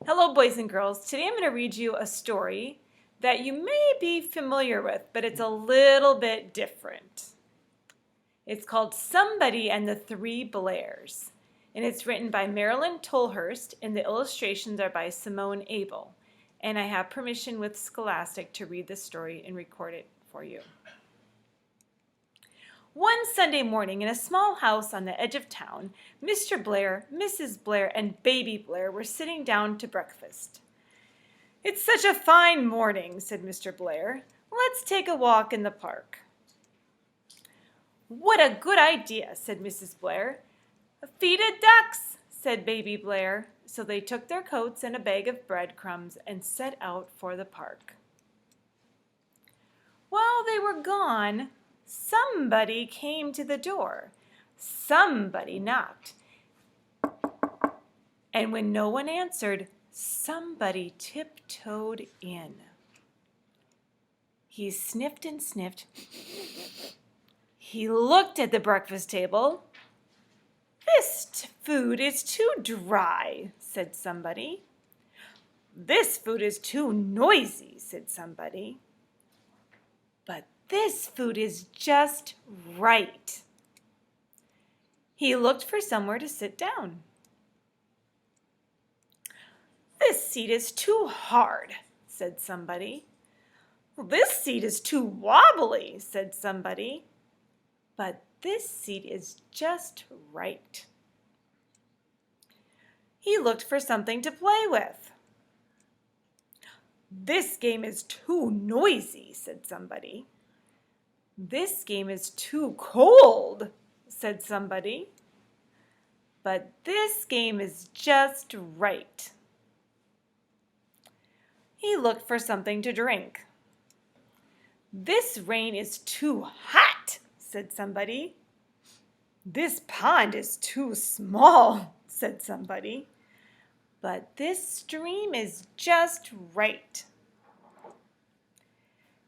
Hello, boys and girls. Today I'm going to read you a story that you may be familiar with, but it's a little bit different. It's called Somebody and the Three Blairs, and it's written by Marilyn Tolhurst, and the illustrations are by Simone Abel. And I have permission with Scholastic to read the story and record it for you. One Sunday morning in a small house on the edge of town, Mr. Blair, Mrs. Blair, and Baby Blair were sitting down to breakfast. "It's such a fine morning," said Mr. Blair. "Let's take a walk in the park." "What a good idea," said Mrs. Blair. "Feed it ducks," said Baby Blair. So they took their coats and a bag of breadcrumbs and set out for the park. While they were gone, somebody came to the door. Somebody knocked. And when no one answered, somebody tiptoed in. He sniffed and sniffed. He looked at the breakfast table. "This food is too dry," said somebody. "This food is too noisy," said somebody. "But this food is just right." He looked for somewhere to sit down. "This seat is too hard," said somebody. "This seat is too wobbly," said somebody. "But this seat is just right." He looked for something to play with. "This game is too noisy," said somebody. "This game is too cold," said somebody. "But this game is just right." He looked for something to drink. "This rain is too hot," said somebody. "This pond is too small," said somebody. "But this stream is just right."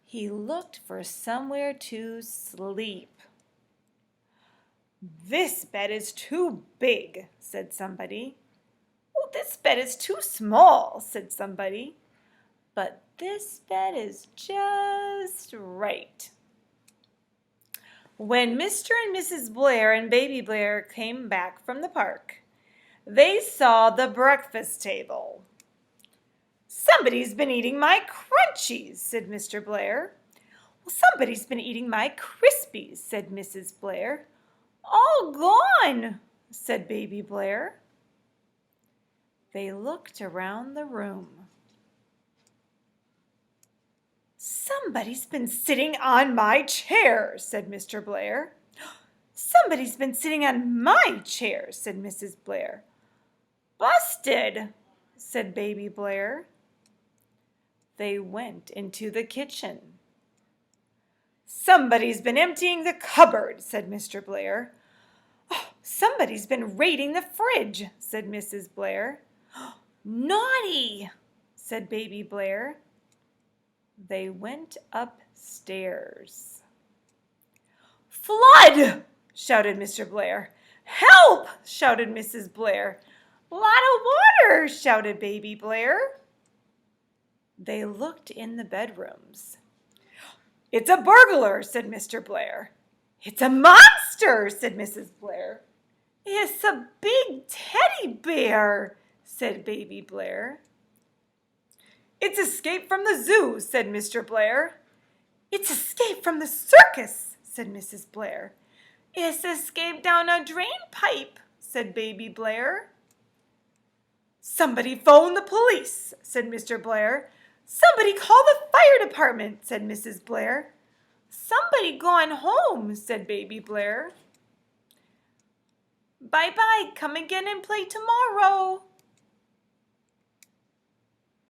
He looked for somewhere to sleep. "This bed is too big," said somebody. "Oh, this bed is too small," said somebody. "But this bed is just right." When Mr. and Mrs. Blair and Baby Blair came back from the park, they saw the breakfast table. "Somebody's been eating my crunchies," said Mr. Blair. "Well, somebody's been eating my Crispies," said Mrs. Blair. "All gone," said Baby Blair. They looked around the room. "Somebody's been sitting on my chair," said Mr. Blair. "Somebody's been sitting on my chair," said Mrs. Blair. "Busted," said Baby Blair. They went into the kitchen. "Somebody's been emptying the cupboard," said Mr. Blair. "Oh, somebody's been raiding the fridge," said Mrs. Blair. "Naughty," said Baby Blair. They went upstairs. "Flood!" shouted Mr. Blair. "Help!" shouted Mrs. Blair. "Lot of water!" shouted Baby Blair. They looked in the bedrooms. "It's a burglar," said Mr. Blair. "It's a monster," said Mrs. Blair. "It's a big teddy bear," said Baby Blair. "It's escaped from the zoo," said Mr. Blair. "It's escaped from the circus," said Mrs. Blair. "It's escaped down a drain pipe," said Baby Blair. "Somebody phone the police," said Mr. Blair. "Somebody call the fire department," said Mrs. Blair. "Somebody gone home," said Baby Blair. "Bye-bye, come again and play tomorrow,"